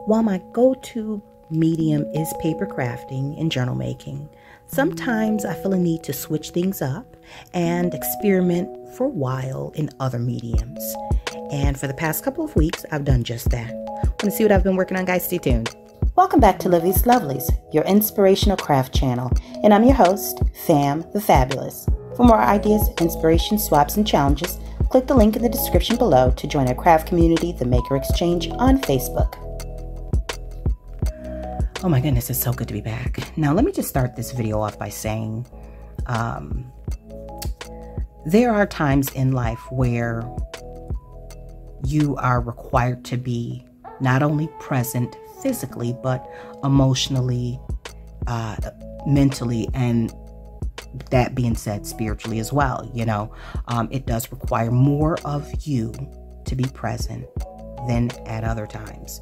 While my go-to medium is paper crafting and journal making, sometimes I feel a need to switch things up and experiment for a while in other mediums. And for the past couple of weeks, I've done just that. Want to see what I've been working on, guys? Stay tuned. Welcome back to Livie's Lovelies, your inspirational craft channel. And I'm your host, Fam the Fabulous. For more ideas, inspiration, swaps, and challenges, click the link in the description below to join our craft community, The Maker Exchange, on Facebook. Oh my goodness, it's so good to be back. Now, let me just start this video off by saying there are times in life where you are required to be not only present physically, but emotionally, mentally, and that being said, spiritually as well. You know, it does require more of you to be present than at other times.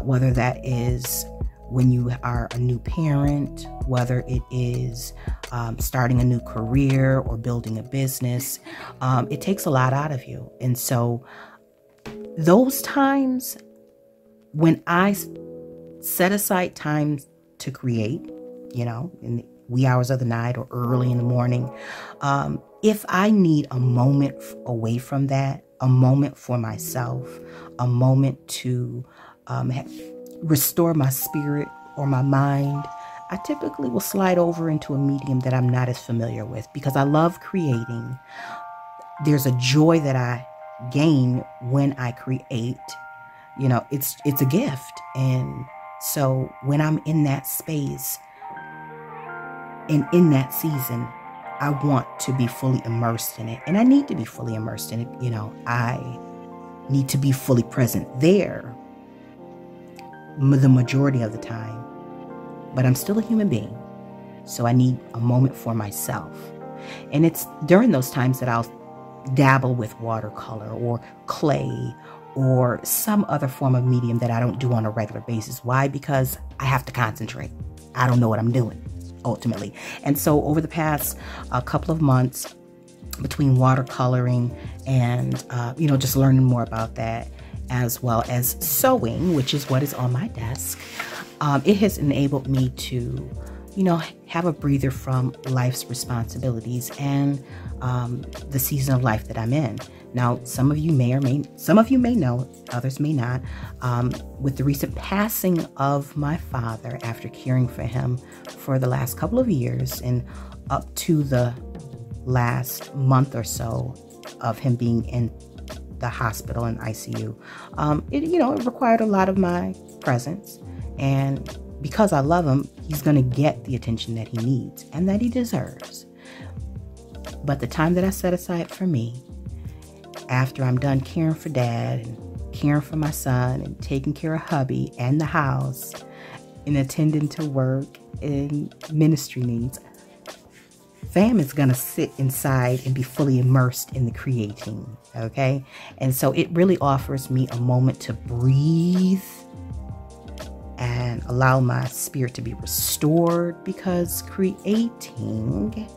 Whether that is when you are a new parent, whether it is starting a new career or building a business, it takes a lot out of you. And so those times when I set aside time to create, you know, in the wee hours of the night or early in the morning, if I need a moment away from that, a moment for myself, a moment to restore my spirit or my mind, I typically will slide over into a medium that I'm not as familiar with, because I love creating. There's a joy that I gain when I create. You know, it's a gift. And so when I'm in that space and in that season, I want to be fully immersed in it. And I need to be fully immersed in it. You know, I need to be fully present there the majority of the time. But I'm still a human being. So I need a moment for myself. And it's during those times that I'll dabble with watercolor or clay or some other form of medium that I don't do on a regular basis. Why? Because I have to concentrate. I don't know what I'm doing, ultimately. And so over the past couple of months, between watercoloring and, you know, just learning more about that, as well as sewing, which is what is on my desk, it has enabled me to, you know, have a breather from life's responsibilities and the season of life that I'm in. Now, some of you may know, others may not. With the recent passing of my father, after caring for him for the last couple of years and up to the last month or so of him being in the hospital and ICU, it required a lot of my presence. And because I love him, he's going to get the attention that he needs and that he deserves. But the time that I set aside for me, after I'm done caring for Dad and caring for my son and taking care of hubby and the house and attending to work and ministry needs, Fam is going to sit inside and be fully immersed in the creating, okay? And so it really offers me a moment to breathe and allow my spirit to be restored, because creating,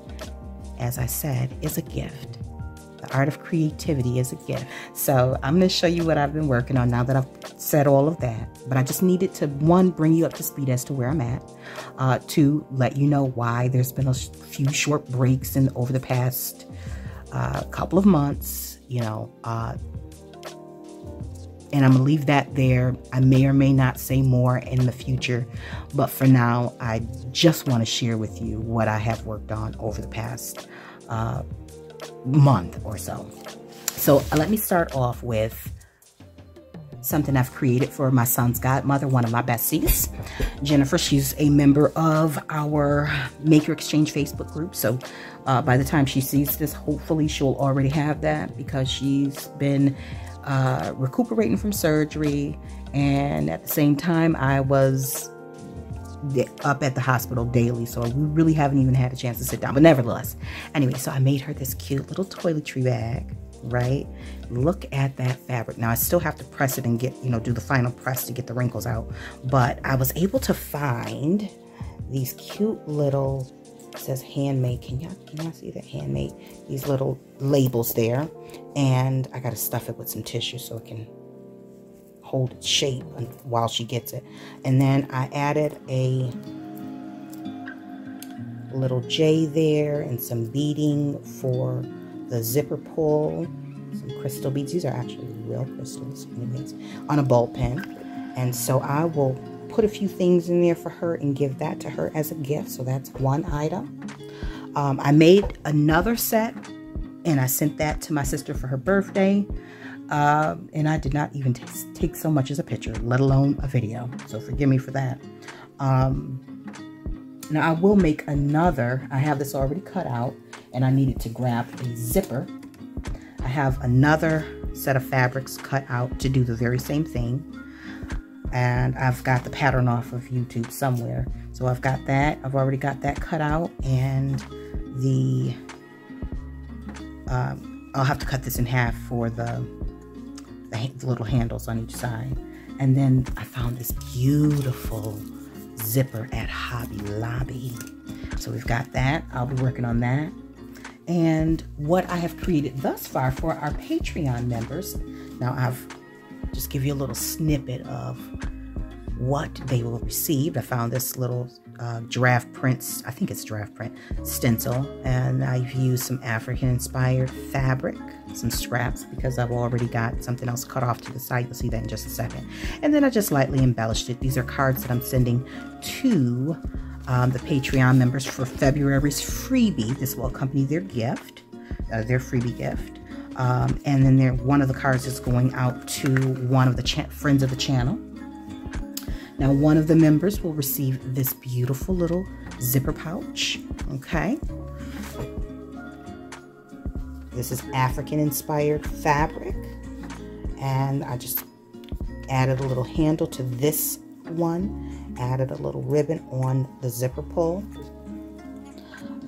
as I said, is a gift. The art of creativity is a gift. So I'm going to show you what I've been working on now that I've said all of that. But I just needed to, one, bring you up to speed as to where I'm at. Two, let you know why there's been a few short breaks over the past couple of months, you know. And I'm going to leave that there. I may or may not say more in the future. But for now, I just want to share with you what I have worked on over the past month or so. So let me start off with something I've created for my son's godmother, one of my besties, Jennifer. She's a member of our Maker Exchange Facebook group. So by the time she sees this, hopefully she'll already have that, because she's been recuperating from surgery. And at the same time, I was up at the hospital daily, so we really haven't even had a chance to sit down. But nevertheless, anyway, so I made her this cute little toiletry bag, right? Look at that fabric. Now I still have to press it and get, you know, do the final press to get the wrinkles out. But I was able to find these cute little, it says handmade. Can y'all see that? Handmade. These little labels there. And I got to stuff it with some tissue so it can hold its shape while she gets it. And then I added a little J there and some beading for the zipper pull. Some crystal beads. These are actually real crystals, anyways, on a ball pen. And so I will put a few things in there for her and give that to her as a gift. So that's one item. I made another set and I sent that to my sister for her birthday. And I did not even take so much as a picture, let alone a video. So forgive me for that. Now I will make another. I have this already cut out and I needed to grab a zipper. I have another set of fabrics cut out to do the very same thing. And I've got the pattern off of YouTube somewhere. So I've got that. I've already got that cut out. And the I'll have to cut this in half for the little handles on each side. And then I found this beautiful zipper at Hobby Lobby. So we've got that. I'll be working on that. And what I have created thus far for our Patreon members. Now I've just give you a little snippet of what they will receive. I found this little giraffe print, I think it's giraffe print stencil, and I've used some African inspired fabric, some scraps, because I've already got something else cut off to the side. You'll see that in just a second. And then I just lightly embellished it. These are cards that I'm sending to the Patreon members for February's freebie. This will accompany their gift, their freebie gift. And then one of the cards is going out to one of the friends of the channel. Now, one of the members will receive this beautiful little zipper pouch. Okay. This is African inspired fabric. And I just added a little handle to this one. Added a little ribbon on the zipper pull.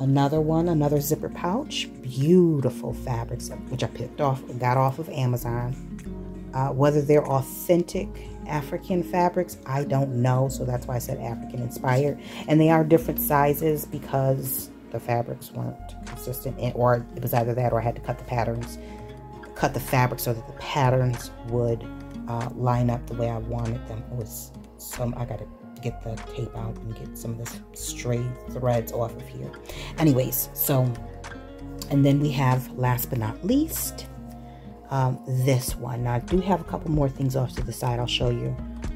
Another one, another zipper pouch. Beautiful fabrics, which I got off of Amazon. Whether they're authentic African fabrics, I don't know. So that's why I said African inspired. And they are different sizes because the fabrics weren't consistent. Or it was either that or I had to cut the fabric so that the patterns would line up the way I wanted them. It was I got to get the tape out and get some of this stray threads off of here. Anyways, so, and then we have, last but not least, this one. Now I do have a couple more things off to the side. I'll show you.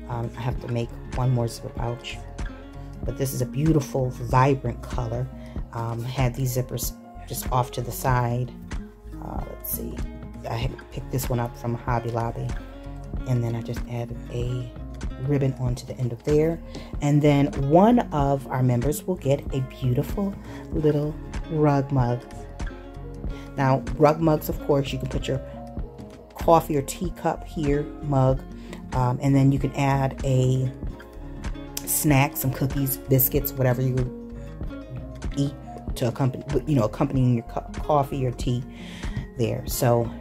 I have to make one more zipper pouch, but this is a beautiful vibrant color. Had these zippers just off to the side. Let's see, I picked this one up from Hobby Lobby, and then I just added a ribbon onto the end of there. And then one of our members will get a beautiful little rug mug. Now, rug mugs, of course, you can put your coffee or tea cup here, mug, and then you can add a snack, some cookies, biscuits, whatever you eat to accompanying your coffee or tea there. So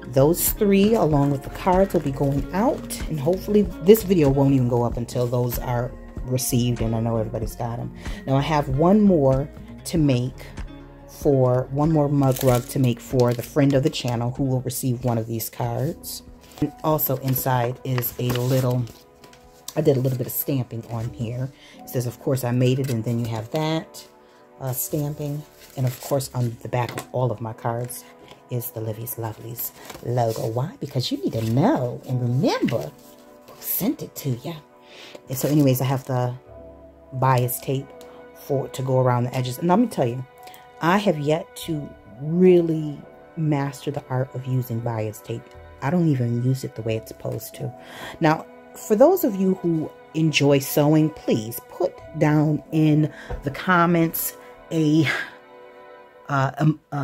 those three, along with the cards, will be going out, and hopefully this video won't even go up until those are received, and I know everybody's got them. Now I have one more to make one more mug rug to make for the friend of the channel who will receive one of these cards. And also inside is I did a little bit of stamping on here. It says, of course, I made it, and then you have that stamping. And of course, on the back of all of my cards is the Livie's Lovelies logo. Why? Because you need to know and remember who sent it to you. And so anyways, I have the bias tape to go around the edges. And let me tell you, I have yet to really master the art of using bias tape. I don't even use it the way it's supposed to. Now, for those of you who enjoy sewing, please put down in the comments a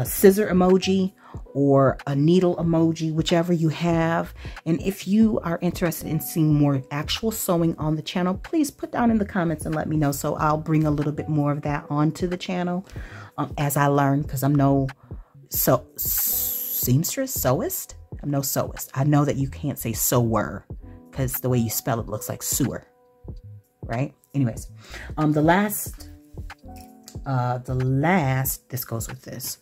scissor emoji or a needle emoji, whichever you have. And if you are interested in seeing more actual sewing on the channel, please put down in the comments and let me know, so I'll bring a little bit more of that onto the channel as I learn, because I'm no seamstress, sewist. I'm no sewist. I know that you can't say sewer because the way you spell it looks like sewer, right? Anyways, the last, this goes with this.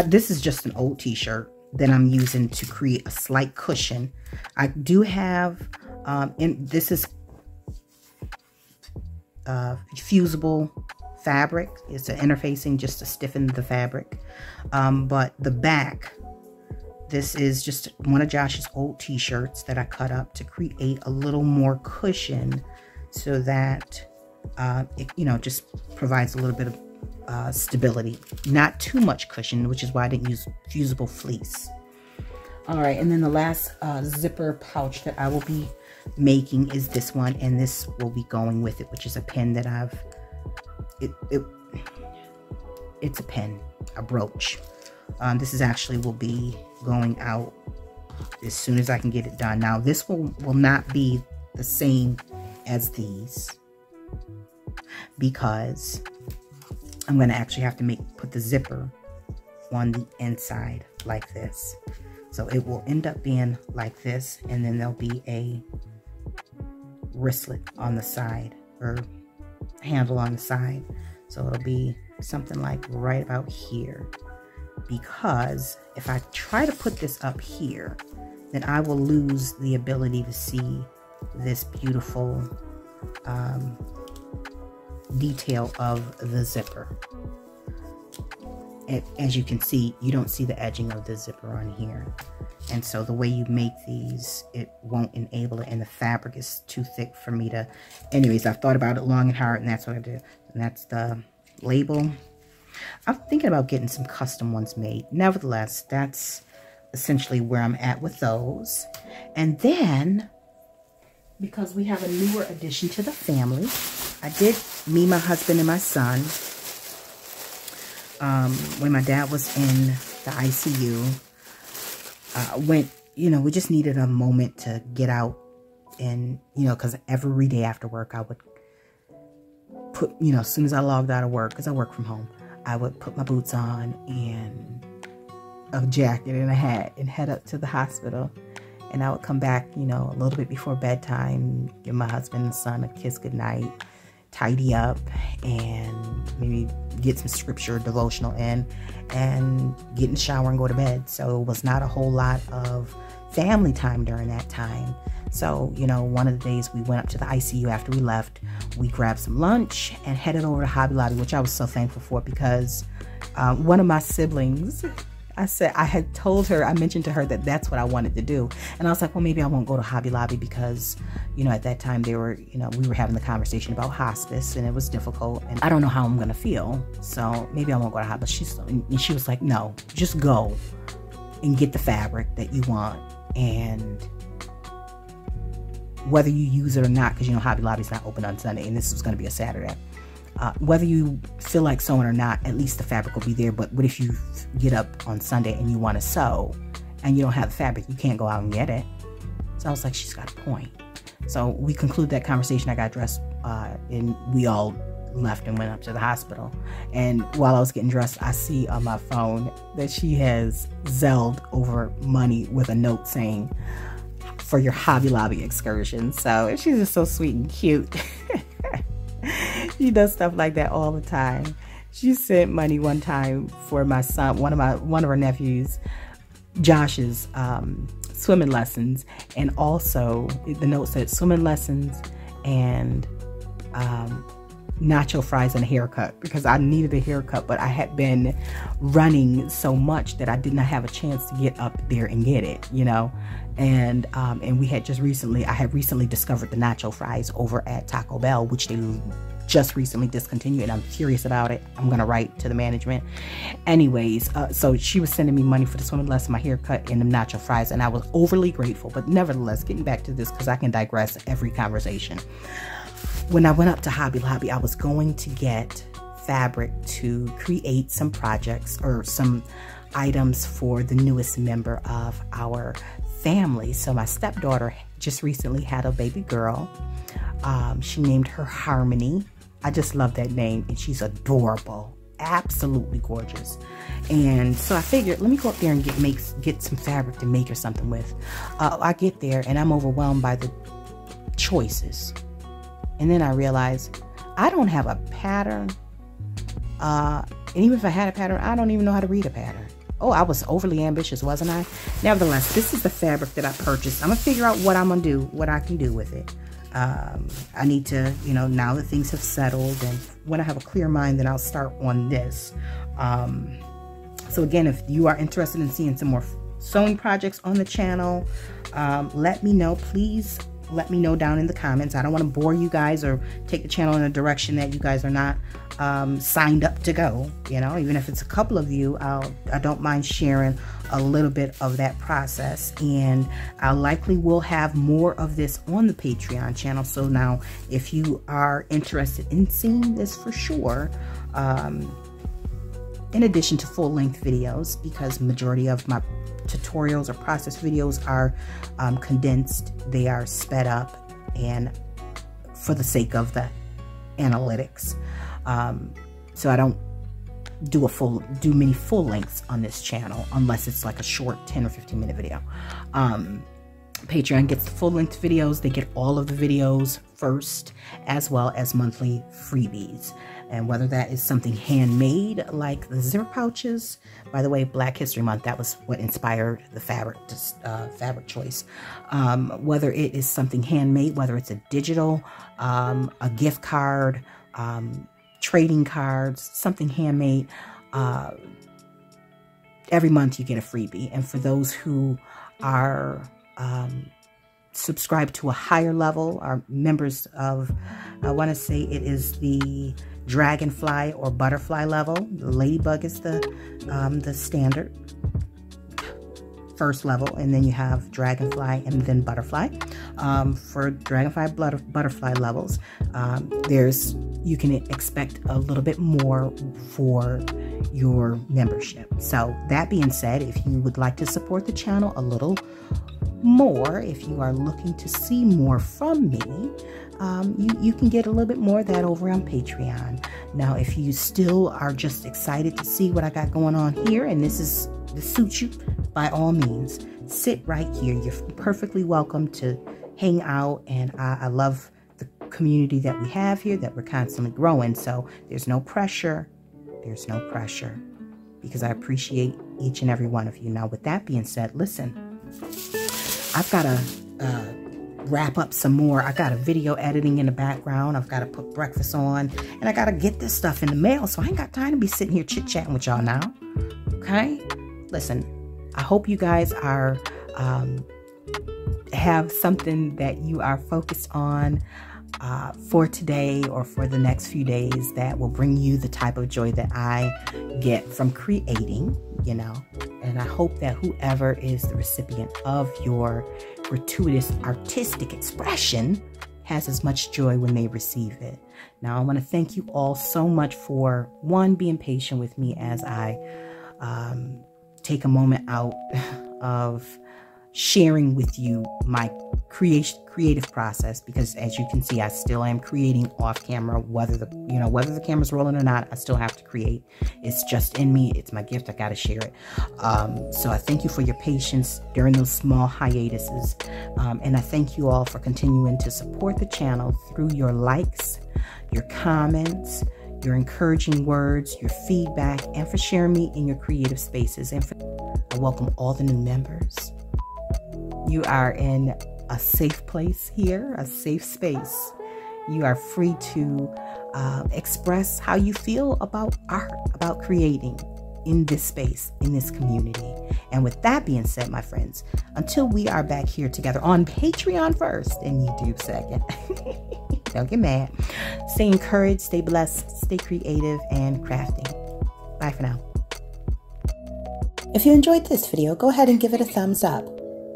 This is just an old t-shirt that I'm using to create a slight cushion. I do have, and this is fusible fabric. It's an interfacing just to stiffen the fabric. But the back, this is just one of Josh's old t-shirts that I cut up to create a little more cushion so that it, you know, just provides a little bit of stability. Not too much cushion, which is why I didn't use fusible fleece. All right, and then the last zipper pouch that I will be making is this one, and this will be going with it, which is a pin that I've, it's a pin, a brooch. This is actually will be going out as soon as I can get it done. Now this will not be the same as these, because I'm going to actually have to put the zipper on the inside like this. So it will end up being like this, and then there'll be a wristlet on the side, or handle on the side. So it'll be something like right about here, because if I try to put this up here, then I will lose the ability to see this beautiful detail of the zipper. As you can see, you don't see the edging of the zipper on here. And so the way you make these, it won't enable it, and the fabric is too thick for me to... Anyways, I've thought about it long and hard, and that's what I did. And that's the label. I'm thinking about getting some custom ones made. Nevertheless, that's essentially where I'm at with those. And then, because we have a newer addition to the family, me, my husband, and my son, when my dad was in the ICU, we just needed a moment to get out, and, because every day after work, I would put, as soon as I logged out of work, because I work from home, I would put my boots on and a jacket and a hat and head up to the hospital. And I would come back, a little bit before bedtime, give my husband and son a kiss goodnight, tidy up, and maybe get some scripture devotional in, and get in the shower and go to bed. So it was not a whole lot of family time during that time. So, one of the days we went up to the ICU after we left, we grabbed some lunch and headed over to Hobby Lobby, which I was so thankful for, because one of my siblings, I mentioned to her that that's what I wanted to do. And I was like, well, maybe I won't go to Hobby Lobby because, at that time we were having the conversation about hospice, and it was difficult, and I don't know how I'm going to feel. So maybe I won't go to Hobby. And she was like, no, just go and get the fabric that you want. And whether you use it or not, because, Hobby Lobby's not open on Sunday, and this was going to be a Saturday. Whether you feel like sewing or not, at least the fabric will be there. But what if you get up on Sunday and you want to sew and you don't have the fabric? You can't go out and get it. So I was like, she's got a point. So we concluded that conversation. I got dressed, and we all left and went up to the hospital. And while I was getting dressed, I see on my phone that she has Zelled over money with a note saying, for your Hobby Lobby excursion. So she's just so sweet and cute. She does stuff like that all the time. She sent money one time for my son, one of our nephews, Josh's swimming lessons, and also the note said swimming lessons and nacho fries and a haircut, because I needed a haircut, but I had been running so much that I did not have a chance to get up there and get it, and we had I had recently discovered the nacho fries over at Taco Bell, which they just recently discontinued, and I'm curious about it. I'm gonna write to the management. Anyways, so she was sending me money for the swimming lesson, my haircut, and the nacho fries, and I was overly grateful. But nevertheless, getting back to this, because I can digress every conversation. When I went up to Hobby Lobby, I was going to get fabric to create some projects or some items for the newest member of our family. So my stepdaughter just recently had a baby girl. She named her Harmony. I just love that name, and she's adorable, absolutely gorgeous. And so I figured, let me go up there and get some fabric to make her something with. I get there and I'm overwhelmed by the choices. And then I realized I don't have a pattern. And even if I had a pattern, I don't even know how to read a pattern. Oh, I was overly ambitious, wasn't I? Nevertheless, this is the fabric that I purchased. I'm going to figure out what I'm going to do, what I can do with it. I need to, you know, now that things have settled and when I have a clear mind, then I'll start on this. So again, if you are interested in seeing some more sewing projects on the channel, let me know. Please let me know down in the comments. I don't want to bore you guys or take the channel in a direction that you guys are not signed up to go. You know, even if it's a couple of you, I don't mind sharing a little bit of that process, and I likely will have more of this on the Patreon channel. So now if you are interested in seeing this for sure, in addition to full-length videos, because majority of my tutorials or process videos are condensed, they are sped up, and for the sake of the analytics, so I don't do many full lengths on this channel unless it's like a short 10 or 15 minute video. Patreon gets the full-length videos. They get all of the videos first, as well as monthly freebies. And whether that is something handmade, like the zipper pouches, by the way, Black History Month, that was what inspired the fabric choice. Whether it is something handmade, whether it's a digital, a gift card, trading cards, something handmade, every month you get a freebie. And for those who are subscribed to a higher level, are members of, I want to say it is the dragonfly or butterfly level. The ladybug is the standard first level, and then you have dragonfly and then butterfly. For dragonfly butterfly levels, you can expect a little bit more for your membership. So that being said, if you would like to support the channel a little more, if you are looking to see more from me, you can get a little bit more of that over on Patreon. Now, if you still are just excited to see what I got going on here, and this suits you, by all means, sit right here. You're perfectly welcome to hang out, and I love the community that we have here, that we're constantly growing. So there's no pressure. There's no pressure, because I appreciate each and every one of you. Now, with that being said, listen, I've got to wrap up some more. I got a video editing in the background. I've got to put breakfast on, and I got to get this stuff in the mail. So I ain't got time to be sitting here chit-chatting with y'all now. Okay? Listen, I hope you guys are have something that you are focused on for today or for the next few days that will bring you the type of joy that I get from creating, you know. And I hope that whoever is the recipient of your gratuitous artistic expression has as much joy when they receive it. Now, I want to thank you all so much for, one, being patient with me as I take a moment out of sharing with you my creative process, because as you can see, I still am creating off camera, whether the camera's rolling or not. I still have to create. It's just in me. It's my gift. I got to share it. So I thank you for your patience during those small hiatuses. And I thank you all for continuing to support the channel through your likes, your comments, your encouraging words, your feedback, and for sharing me in your creative spaces. And I welcome all the new members. You are in a safe place here, a safe space. You are free to express how you feel about art, about creating in this space, in this community. And with that being said, my friends, until we are back here together on Patreon first and YouTube second, don't get mad. Stay encouraged, stay blessed, stay creative, and crafting. Bye for now. If you enjoyed this video, go ahead and give it a thumbs up.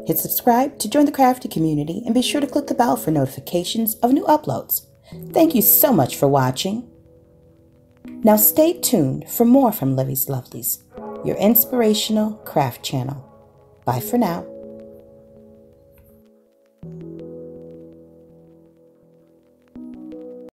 Hit subscribe to join the crafty community, and be sure to click the bell for notifications of new uploads. Thank you so much for watching. Now stay tuned for more from Livie's Lovelies, your inspirational craft channel. Bye for now.